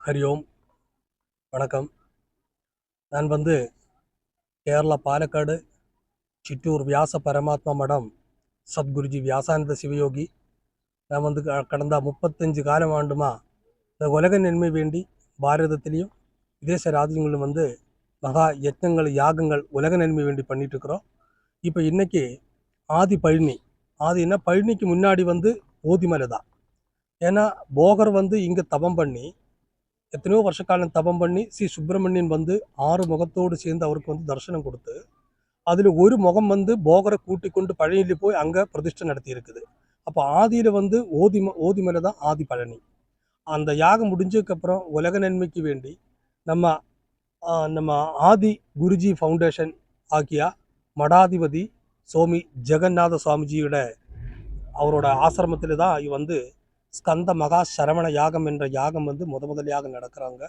ஹரி ஓம். வணக்கம். நான் கேரளா பாலக்காடு சிற்றூர் வியாச பரமாத்மா மடம் சத்குருஜி வியாசானந்த சிவயோகி. நான் கடந்த 35 காலம் ஆண்டுமா இந்த உலக நன்மை வேண்டி பாரதத்திலையும் விதேச ராஜ்யங்களும் மகா யத்னங்கள் யாகங்கள் உலக நன்மை வேண்டி பண்ணிட்டு இருக்கிறோம். இப்போ இன்னைக்கு ஆதி பழனி, ஆதினா பழனிக்கு முன்னாடி ஓதிமலை தான். ஏன்னா போகர் இங்கே தபம் பண்ணி எத்தனையோ வருஷ காலம் தபம் பண்ணி ஸ்ரீ சுப்பிரமணியன் 6 முகத்தோடு சேர்ந்து அவருக்கு தரிசனம் கொடுத்து, அதில் ஒரு முகம் போகரை கூட்டி கொண்டு பழனியில் போய் அங்கே பிரதிஷ்டை நடத்தி இருக்குது. அப்போ ஆதியில் ஓதிமலை தான் ஆதி பழனி. அந்த யாகம் முடிஞ்சதுக்கப்புறம் உலக நன்மைக்கு வேண்டி நம்ம நம்ம ஆதி குருஜி ஃபவுண்டேஷன் ஆகிய மடாதிபதி சுவாமி ஜெகநாத சுவாமிஜியோட அவரோட ஆசிரமத்தில் தான் ஸ்கந்த மகா சரவண யாகம் என்ற யாகம் முதல் யாகம் நடக்கிறாங்க.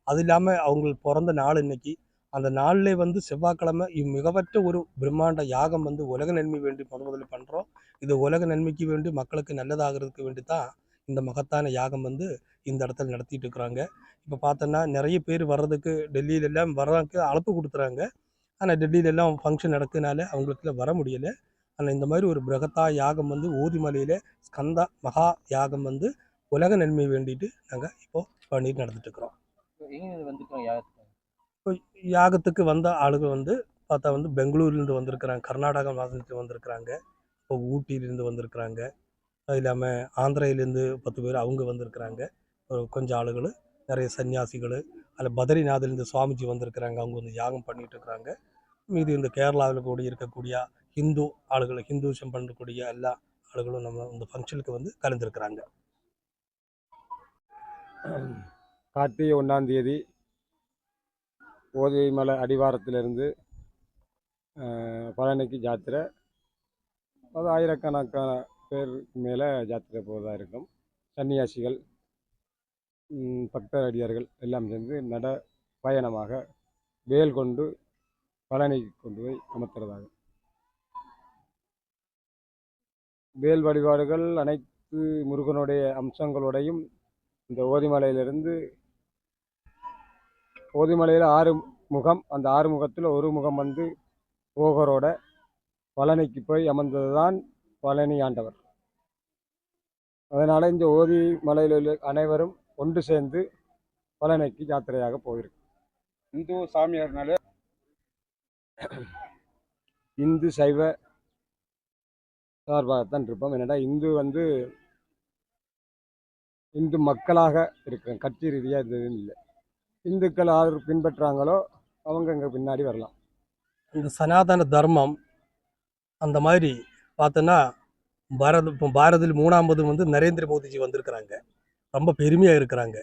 அது இல்லாமல் அவங்க பிறந்த நாள் இன்னைக்கு. அந்த நாளில் செவ்வாய்க்கிழமை மிகவற்ற ஒரு பிரம்மாண்ட யாகம் உலக நன்மை வேண்டி முதல்ல பண்ணுறோம். இது உலக நன்மைக்கு வேண்டி மக்களுக்கு நல்லதாகிறதுக்கு வேண்டி தான் இந்த மகத்தான யாகம் இந்த இடத்துல நடத்திட்டு இருக்கிறாங்க. இப்போ பார்த்தோன்னா நிறைய பேர் வர்றதுக்கு டெல்லியிலெல்லாம் வர்றதுக்கு அழைப்பு கொடுத்துறாங்க. ஆனால் டெல்லியிலெல்லாம் ஃபங்க்ஷன் நடக்குதுனால அவங்களுக்கு வர முடியலை. ஆனால் இந்த மாதிரி ஒரு பிரகத்தா யாகம் ஊதிமலையில் ஸ்கந்த மகா யாகம் உலக நன்மை வேண்டிட்டு நாங்கள் இப்போ பண்ணிட்டு நடந்துட்டு இருக்கிறோம். இப்போ யாகத்துக்கு வந்த ஆளுங்க பார்த்தா பெங்களூர்லேருந்து வந்திருக்கிறாங்க, கர்நாடகா மாநிலத்தில் வந்திருக்கிறாங்க, இப்போ ஊட்டியிலேருந்து வந்திருக்கிறாங்க, அது இல்லாமல் ஆந்திரையிலேருந்து 10 பேர் அவங்க வந்திருக்கிறாங்க. கொஞ்சம் ஆளுகள், நிறைய சன்னியாசிகள், அதில் பத்ரிநாத்லேருந்து சுவாமிஜி வந்திருக்கிறாங்க, அவங்க யாகம் பண்ணிட்டு இருக்கிறாங்க. மீதி இந்த கேரளாவில் கூட இருக்கக்கூடிய ஹிந்து ஆளுகள், ஹிந்துசம் பண்ணக்கூடிய எல்லா ஆளுகளும் நம்ம இந்த ஃபங்க்ஷனுக்கு கலந்துருக்கிறாங்க. கார்த்திகை 1ஆம் தேதி ஓதிமலை அடிவாரத்திலிருந்து பழனிக்கு ஜாத்திரை. அது ஆயிரக்கணக்கான பேர் மேலே ஜாத்திரை போவதாக இருக்கும். சன்னியாசிகள், பக்தர் அடியார்கள் எல்லாம் சேர்ந்து நட பயணமாக வேல் கொண்டு பழனிக்கு கொண்டு போய் அமர்த்துறதாக. வேல் வழிபாடுகள் அனைத்து முருகனுடைய அம்சங்களோடையும் இந்த ஓதிமலையில் 6 முகம், அந்த 6 முகத்தில் ஒரு முகம் போகரோட பழனிக்கு போய் அமர்ந்தது தான் பழனி ஆண்டவர். அதனால் இந்த ஓதிமலையில் உள்ள அனைவரும் ஒன்று சேர்ந்து பழனிக்கு யாத்திரையாக போயிருக்கு. இந்து சாமியார்னால இந்து சைவ சார்பாகத்தான் இருப்போம். என்னடா இந்து மக்களாக இருக்கிறோம், கட்சி ரீதியாக இருந்ததுன்னு இல்லை. இந்துக்கள் யார் பின்பற்றாங்களோ அவங்க இங்கே பின்னாடி வரலாம். இந்த சனாதன தர்மம் அந்த மாதிரி பார்த்தோன்னா இப்போ பாரதில் 3ஆவது நரேந்திர மோடிஜி வந்திருக்கிறாங்க, ரொம்ப பெருமையாக இருக்கிறாங்க.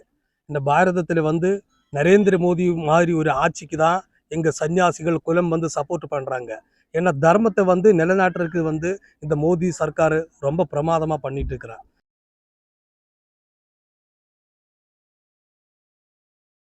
இந்த பாரதத்தில் நரேந்திர மோடி மாதிரி ஒரு ஆட்சிக்கு தான் எங்கள் சன்னியாசிகள் குலம் சப்போர்ட் பண்ணுறாங்க. ஏன்னா தர்மத்தை நிலநாட்டுறதுக்கு இந்த மோடி சர்க்கார் ரொம்ப பிரமாதமாக பண்ணிட்டு இருக்கிறார்.